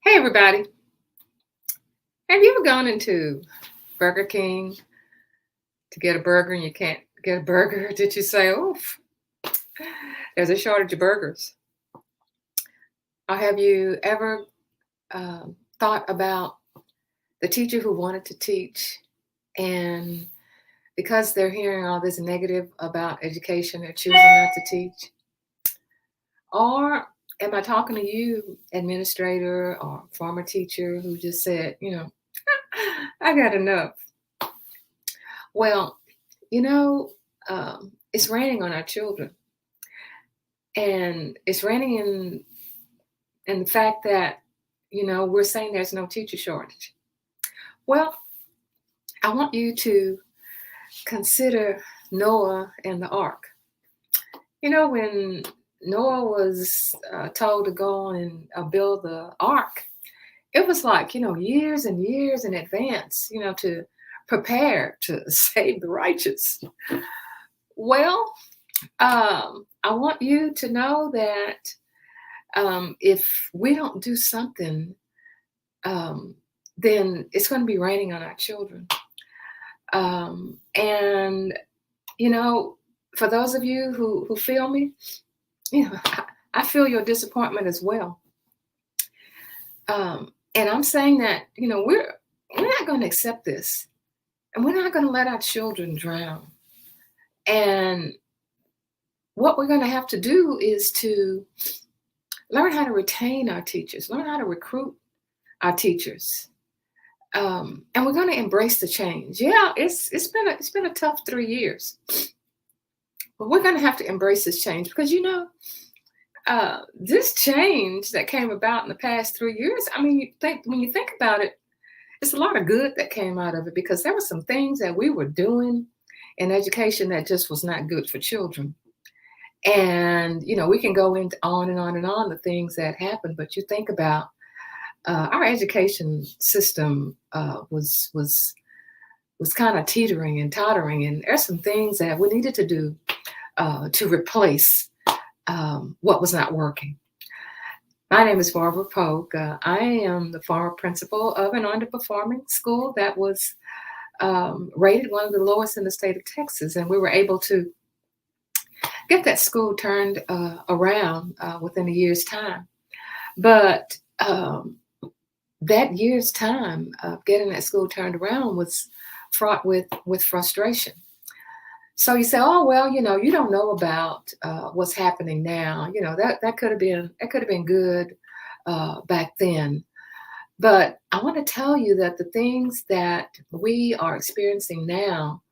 Hey everybody, have you ever gone into Burger King to get a burger and you can't get a burger? Did you say, oof, there's a shortage of burgers? Or have you ever thought about the teacher who wanted to teach and because they're hearing all this negative about education, they're choosing not to teach? Or am I talking to you, administrator or former teacher who just said, I got enough? Well, you know, it's raining on our children, and it's raining in the fact that we're saying there's no teacher shortage. Well, I want you to consider Noah and the ark. When Noah was told to go and build the ark, it was like years and years in advance, to prepare to save the righteous. Well, I want you to know that if we don't do something, then it's going to be raining on our children. And, for those of you who feel me, I feel your disappointment as well. And I'm saying that, we're not going to accept this, and we're not going to let our children drown. And what we're going to have to do is to learn how to retain our teachers, learn how to recruit our teachers, and we're going to embrace the change. Yeah, it's been a tough 3 years, but we're going to have to embrace this change because this change that came about in the past 3 years. I mean, when you think about it, it's a lot of good that came out of it because there were some things that we were doing in education that just was not good for children. And we can go into on and on and on the things that happened, but you think about our education system was kind of teetering and tottering, and there's some things that we needed to do to replace what was not working. My name is Barbara Polk. I am the former principal of an underperforming school that was rated one of the lowest in the state of Texas, and we were able to get that school turned around within a year's time. But that year's time of getting that school turned around was fraught with frustration. So you say, oh well, you don't know about what's happening now. That could have been good back then. But I want to tell you that the things that we are experiencing now,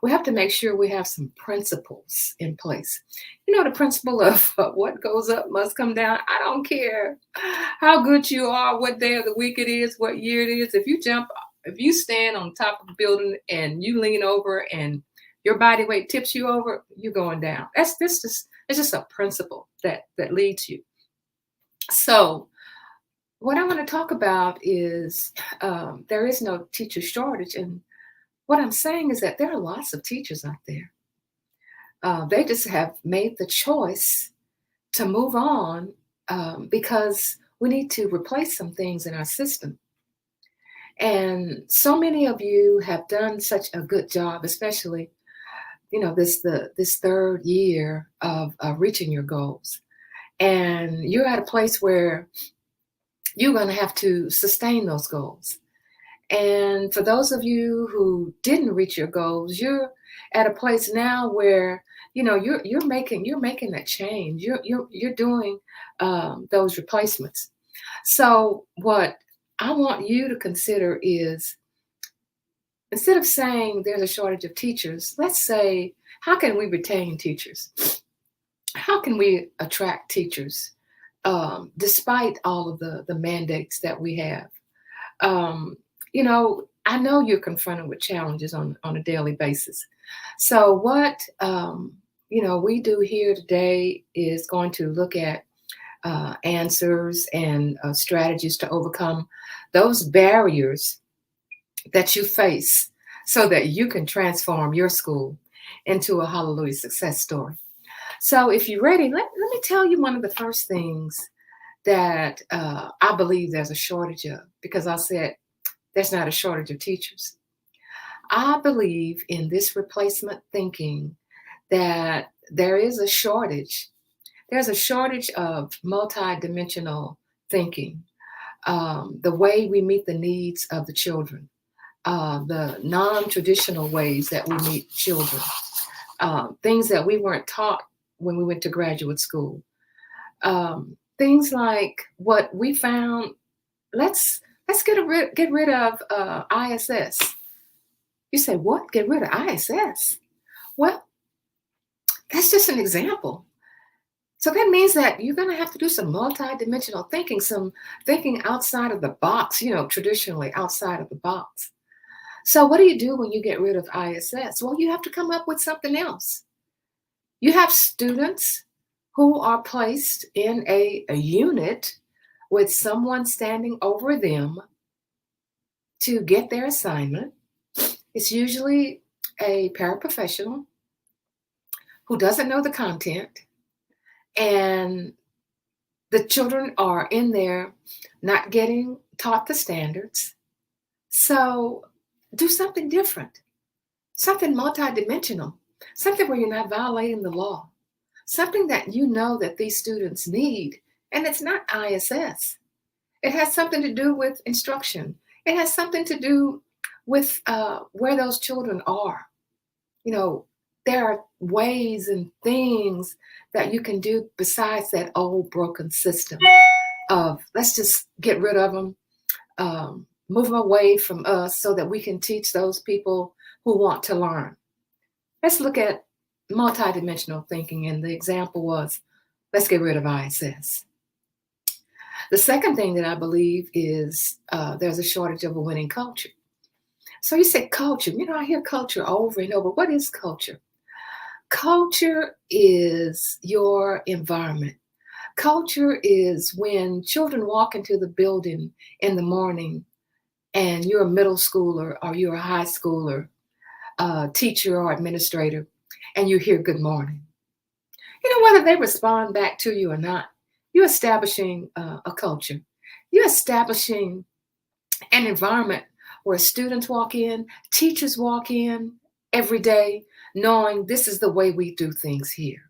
we have to make sure we have some principles in place. The principle of what goes up must come down. I don't care how good you are, what day of the week it is, what year it is. If you stand on top of a building and you lean over and your body weight tips you over, you're going down. It's just a principle that leads you. So what I want to talk about is there is no teacher shortage. And what I'm saying is that there are lots of teachers out there. They just have made the choice to move on because we need to replace some things in our system. And so many of you have done such a good job, especially, this third year of reaching your goals. And you're at a place where you're going to have to sustain those goals. And for those of you who didn't reach your goals, you're at a place now where you're making that change. You're doing those replacements. So what I want you to consider is, instead of saying there's a shortage of teachers, let's say, how can we retain teachers? How can we attract teachers despite all of the mandates that we have? I know you're confronted with challenges on a daily basis. So what, we do here today is going to look at answers and strategies to overcome those barriers that you face so that you can transform your school into a hallelujah success story. So if you're ready, let me tell you one of the first things that I believe there's a shortage of, because I said there's not a shortage of teachers. I believe in this replacement thinking that there is a shortage. There's a shortage of multidimensional thinking, the way we meet the needs of the children, the non-traditional ways that we meet children, things that we weren't taught when we went to graduate school. Things like what we found. Let's get rid of ISS. You say, what? Get rid of ISS? Well, that's just an example. So that means that you're going to have to do some multidimensional thinking, some thinking outside of the box, traditionally outside of the box. So what do you do when you get rid of ISS? Well, you have to come up with something else. You have students who are placed in a unit with someone standing over them to get their assignment. It's usually a paraprofessional who doesn't know the content, and the children are in there not getting taught the standards. So do something different, something multidimensional, something where you're not violating the law, something that you know that these students need. And it's not ISS. It has something to do with instruction. It has something to do with where those children are. There are ways and things that you can do besides that old broken system of let's just get rid of them, move them away from us so that we can teach those people who want to learn. Let's look at multidimensional thinking, and the example was let's get rid of ISS. The second thing that I believe is there's a shortage of a winning culture. So you say culture. I hear culture over and over. What is culture? Culture is your environment. Culture is when children walk into the building in the morning and you're a middle schooler or you're a high schooler, teacher or administrator, and you hear good morning. Whether they respond back to you or not, you're establishing a culture. You're establishing an environment where students walk in, teachers walk in every day, knowing this is the way we do things here.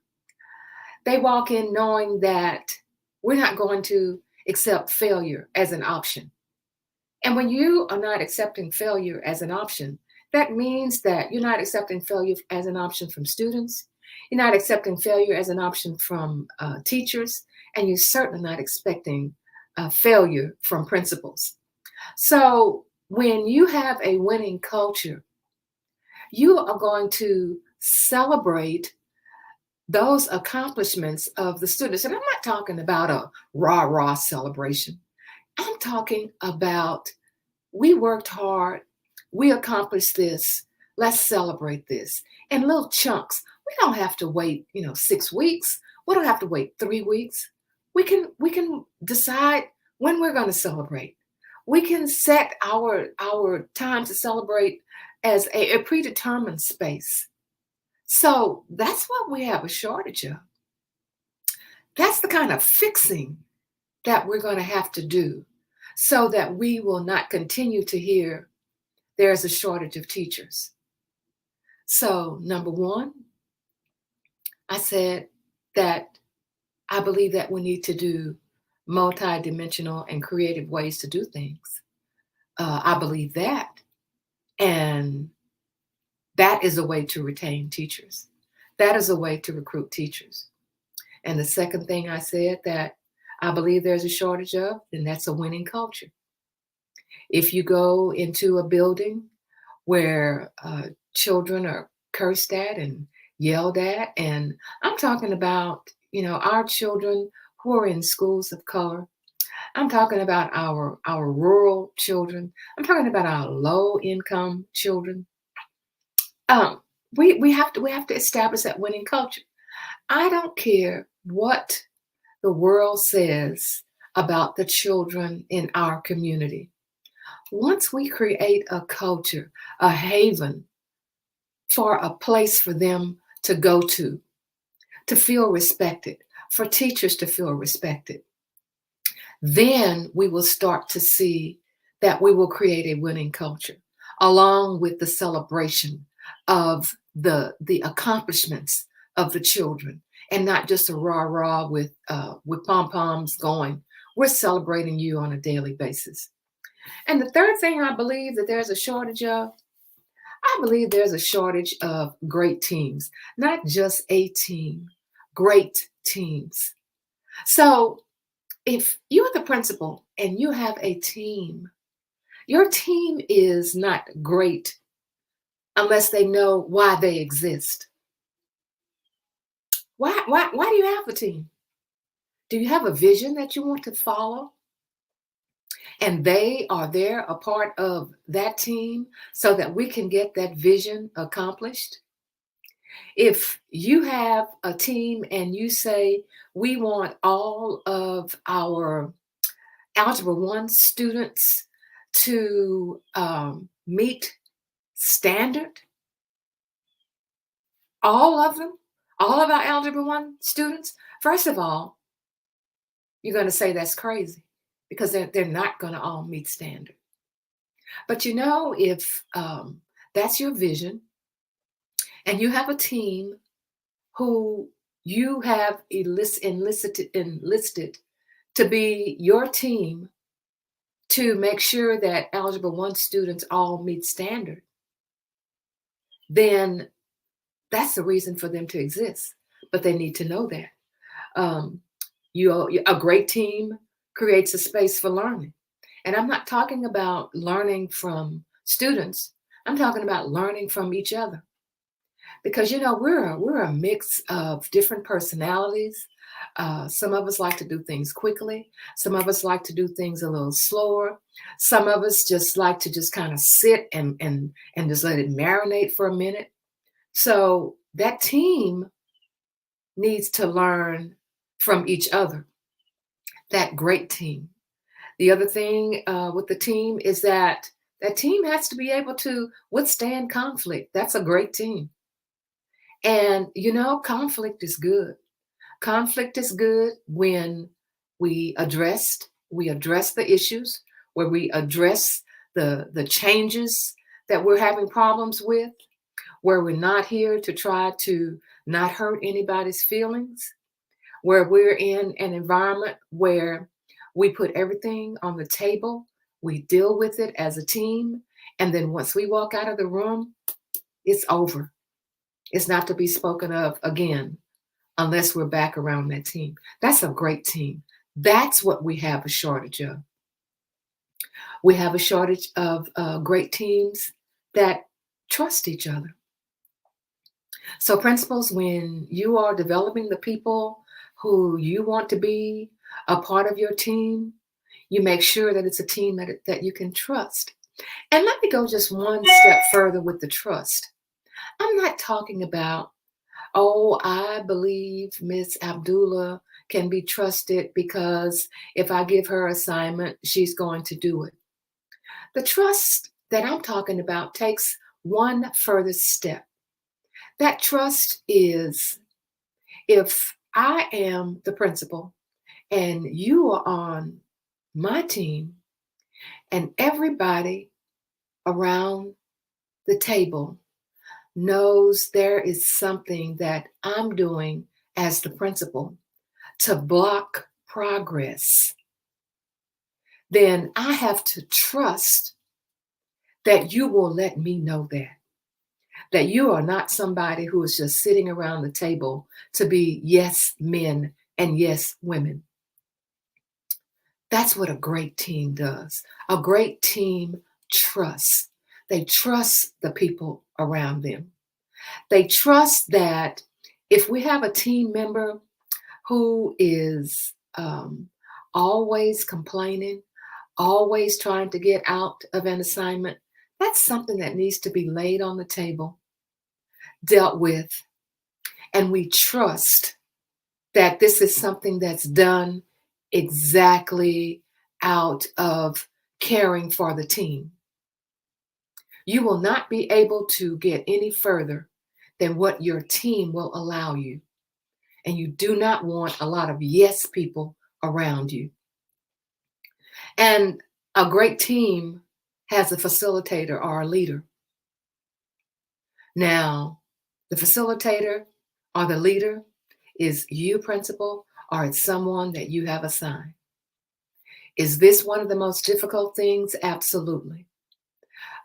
They walk in knowing that we're not going to accept failure as an option. And when you are not accepting failure as an option, that means that you're not accepting failure as an option from students. You're not accepting failure as an option from teachers, and you're certainly not expecting failure from principals. So when you have a winning culture, you are going to celebrate those accomplishments of the students. And I'm not talking about a rah-rah celebration. I'm talking about we worked hard, we accomplished this, let's celebrate this in little chunks. We don't have to wait, 6 weeks. We don't have to wait 3 weeks. We can decide when we're going to celebrate. We can set our time to celebrate as a predetermined space. So that's what we have a shortage of. That's the kind of fixing that we're going to have to do so that we will not continue to hear there's a shortage of teachers. So number one, I said that I believe that we need to do multidimensional and creative ways to do things. I believe that. And that is a way to retain teachers. That is a way to recruit teachers. And the second thing I said that I believe there's a shortage of, and that's a winning culture. If you go into a building where children are cursed at and yelled at, and I'm talking about, our children who are in schools of color. I'm talking about our rural children. I'm talking about our low income children. We have to establish that winning culture. I don't care what the world says about the children in our community. Once we create a culture, a haven for a place for them to go to feel respected, for teachers to feel respected, then we will start to see that we will create a winning culture along with the celebration of the accomplishments of the children, and not just a rah rah with pom poms going. We're celebrating you on a daily basis. And the third thing I believe that there's a shortage of, I believe there's a shortage of great teams, not just a team, great teams. So if you're the principal and you have a team, your team is not great unless they know why they exist. Why do you have a team? Do you have a vision that you want to follow? And they are there, a part of that team, so that we can get that vision accomplished. If you have a team and you say, we want all of our Algebra 1 students to meet standard, all of them, all of our Algebra 1 students, first of all, you're going to say that's crazy because they're not going to all meet standard. But you know, if that's your vision and you have a team who you have enlisted to be your team to make sure that Algebra 1 students all meet standard, then that's the reason for them to exist. But they need to know that. A great team creates a space for learning. And I'm not talking about learning from students. I'm talking about learning from each other. Because, you know, we're a mix of different personalities. Some of us like to do things quickly. Some of us like to do things a little slower. Some of us just like to just kind of sit and just let it marinate for a minute. So that team needs to learn from each other, that great team. The other thing with the team is that that team has to be able to withstand conflict. That's a great team. And, you know, conflict is good. Conflict is good when we address the issues, where we address the changes that we're having problems with, where we're not here to try to not hurt anybody's feelings, where we're in an environment where we put everything on the table, we deal with it as a team, and then once we walk out of the room, it's over. It's not to be spoken of again unless we're back around that team. That's a great team. That's what we have a shortage of. We have a shortage of great teams that trust each other. So, principals, when you are developing the people who you want to be a part of your team, you make sure that it's a team that you can trust. And let me go just one step further with the trust. I'm not talking about, oh, I believe Miss Abdullah can be trusted because if I give her assignment, she's going to do it. The trust that I'm talking about takes one further step. That trust is, if I am the principal and you are on my team and everybody around the table knows there is something that I'm doing as the principal to block progress, then I have to trust that you will let me know that you are not somebody who is just sitting around the table to be yes men and yes women. That's what a great team does. A great team trusts. They trust the people around them. They trust that if we have a team member who is always complaining, always trying to get out of an assignment, that's something that needs to be laid on the table, dealt with, and we trust that this is something that's done exactly out of caring for the team. You will not be able to get any further than what your team will allow you. And you do not want a lot of yes people around you. And a great team has a facilitator or a leader. Now, the facilitator or the leader is you, principal, or it's someone that you have assigned. Is this one of the most difficult things? Absolutely.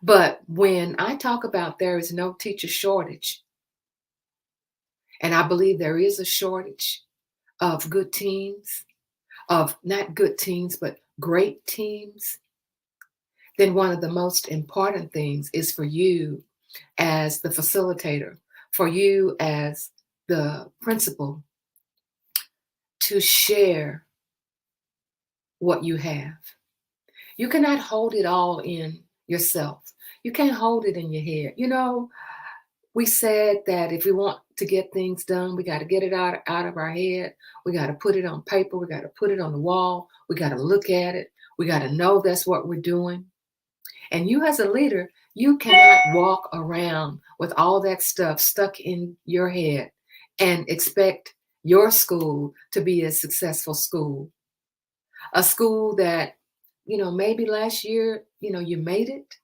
But when I talk about there is no teacher shortage, and I believe there is a shortage of good teams, of not good teams, but great teams, then one of the most important things is for you as the facilitator, for you as the principal to share what you have. You cannot hold it all in yourself. You can't hold it in your head. We said that if we want to get things done, we got to get it out of our head. We got to put it on paper. We got to put it on the wall. We got to look at it. We got to know that's what we're doing. And you as a leader, you cannot walk around with all that stuff stuck in your head and expect your school to be a successful school. A school that, maybe last year, you made it.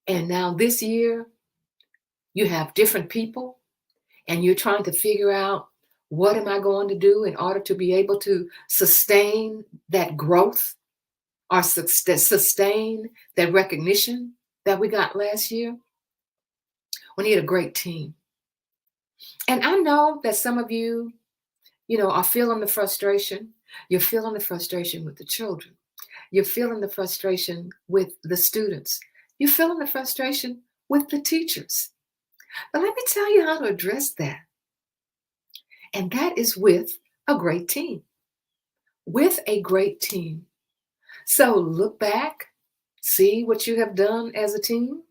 And now this year, you have different people and you're trying to figure out what am I going to do in order to be able to sustain that growth or sustain that recognition that we got last year. We need a great team. And I know that some of you, are feeling the frustration. You're feeling the frustration with the children. You're feeling the frustration with the students. You're feeling the frustration with the teachers. But let me tell you how to address that. And that is with a great team. With a great team. So look back, see what you have done as a team.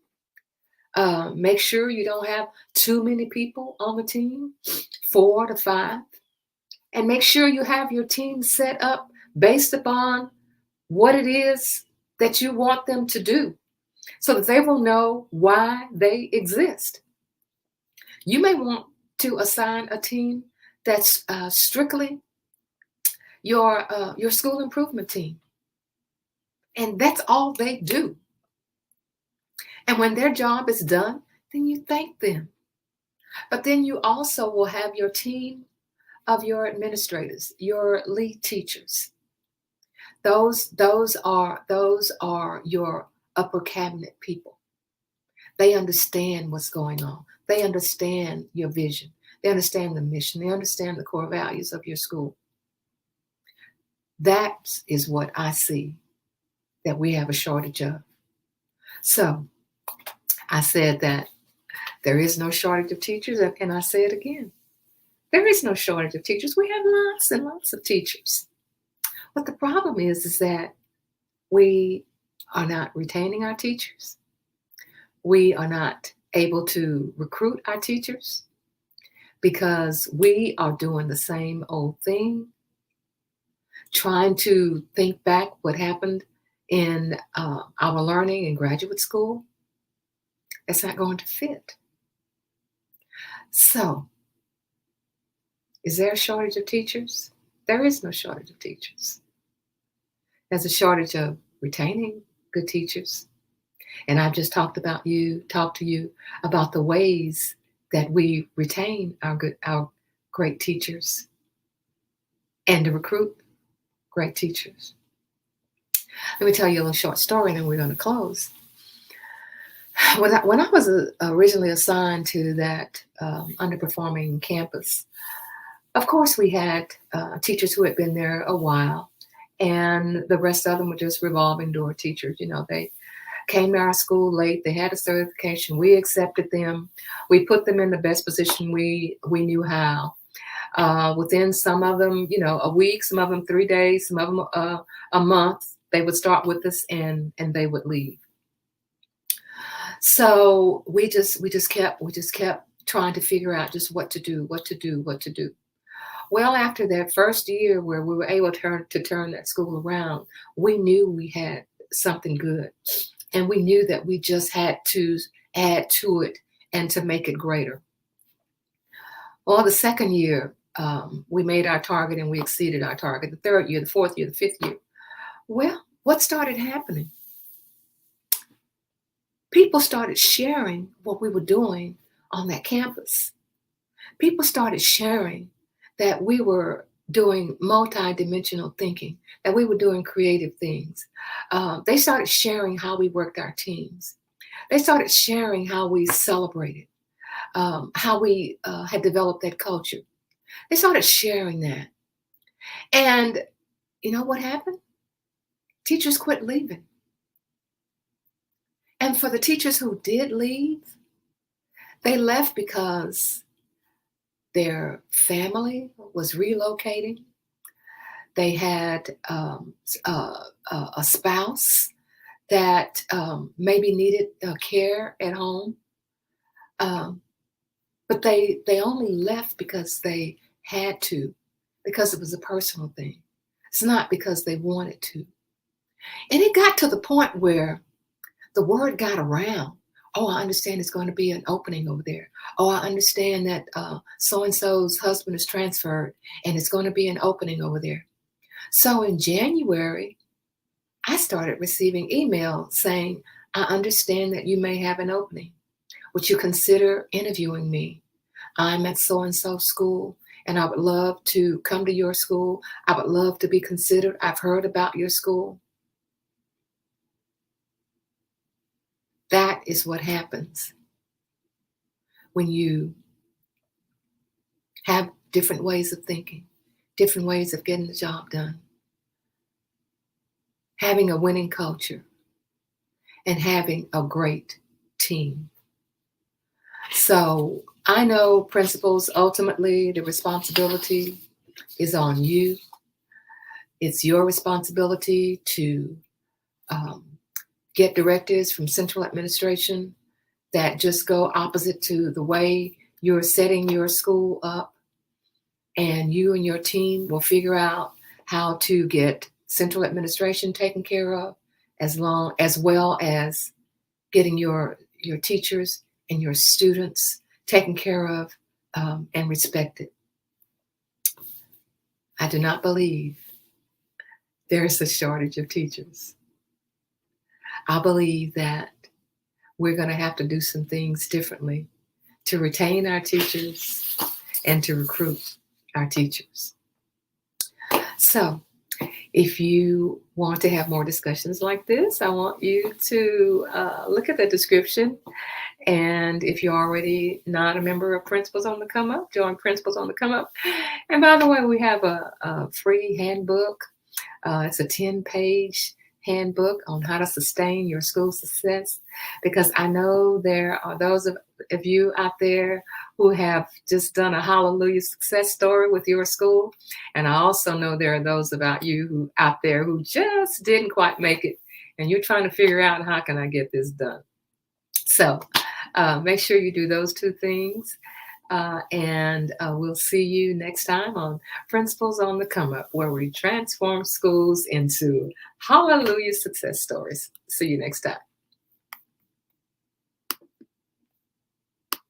Make sure you don't have too many people on the team, 4 to 5. And make sure you have your team set up based upon what it is that you want them to do so that they will know why they exist. You may want to assign a team that's strictly your school improvement team. And that's all they do. And when their job is done, then you thank them. But then you also will have your team of your administrators, your lead teachers. Those are your upper cabinet people. They understand what's going on. They understand your vision. They understand the mission. They understand the core values of your school. That is what I see that we have a shortage of. So I said that there is no shortage of teachers, and I say it again. There is no shortage of teachers. We have lots and lots of teachers. But the problem is that we are not retaining our teachers. We are not able to recruit our teachers because we are doing the same old thing, trying to think back what happened in our learning in graduate school. It's not going to fit. So, is there a shortage of teachers? There is no shortage of teachers. There's a shortage of retaining good teachers. And I've just talked to you about the ways that we retain our great teachers and to recruit great teachers. Let me tell you a little short story and then we're going to close. When I was originally assigned to that underperforming campus, of course we had teachers who had been there a while, and the rest of them were just revolving door teachers. They came to our school late. They had a certification. We accepted them. We put them in the best position we knew how. Within some of them, a week, some of them 3 days, some of them a month, they would start with us and they would leave. So we just kept trying to figure out just what to do. Well, after that first year where we were able to turn that school around, we knew we had something good. And we knew that we just had to add to it and to make it greater. Well, the second year, we made our target and we exceeded our target. The third year, the fourth year, the fifth year. Well, what started happening? People started sharing what we were doing on that campus. People started sharing that we were doing multi-dimensional thinking, that we were doing creative things. They started sharing how we worked our teams. They started sharing how we celebrated, how we had developed that culture. They started sharing that. And you know what happened? Teachers quit leaving. And for the teachers who did leave, they left because their family was relocating. They had a spouse that maybe needed care at home. Um, but they only left because they had to, because it was a personal thing. It's not because they wanted to. And it got to the point where the word got around. Oh, I understand it's going to be an opening over there. Oh, I understand that so and so's husband is transferred and it's going to be an opening over there. So in January, I started receiving emails saying, I understand that you may have an opening. Would you consider interviewing me? I'm at so and so school and I would love to come to your school. I would love to be considered. I've heard about your school. That is what happens when you have different ways of thinking, different ways of getting the job done, having a winning culture, and having a great team. So I know, principals, ultimately the responsibility is on you. It's your responsibility to get directives from central administration that just go opposite to the way you're setting your school up. And you and your team will figure out how to get central administration taken care of, as well as getting your teachers and your students taken care of and respected. I do not believe there is a shortage of teachers. I believe that we're going to have to do some things differently to retain our teachers and to recruit our teachers. So if you want to have more discussions like this, I want you to look at the description. And if you're already not a member of Principals on the Come Up, join Principals on the Come Up. And by the way, we have a free handbook. It's a 10-page handbook on how to sustain your school success, because I know there are those of you out there who have just done a hallelujah success story with your school. And I also know there are those about you who out there who just didn't quite make it, and you're trying to figure out, how can I get this done? So make sure you do those two things. And we'll see you next time on Principals on the Come Up, where we transform schools into hallelujah success stories. See you next time.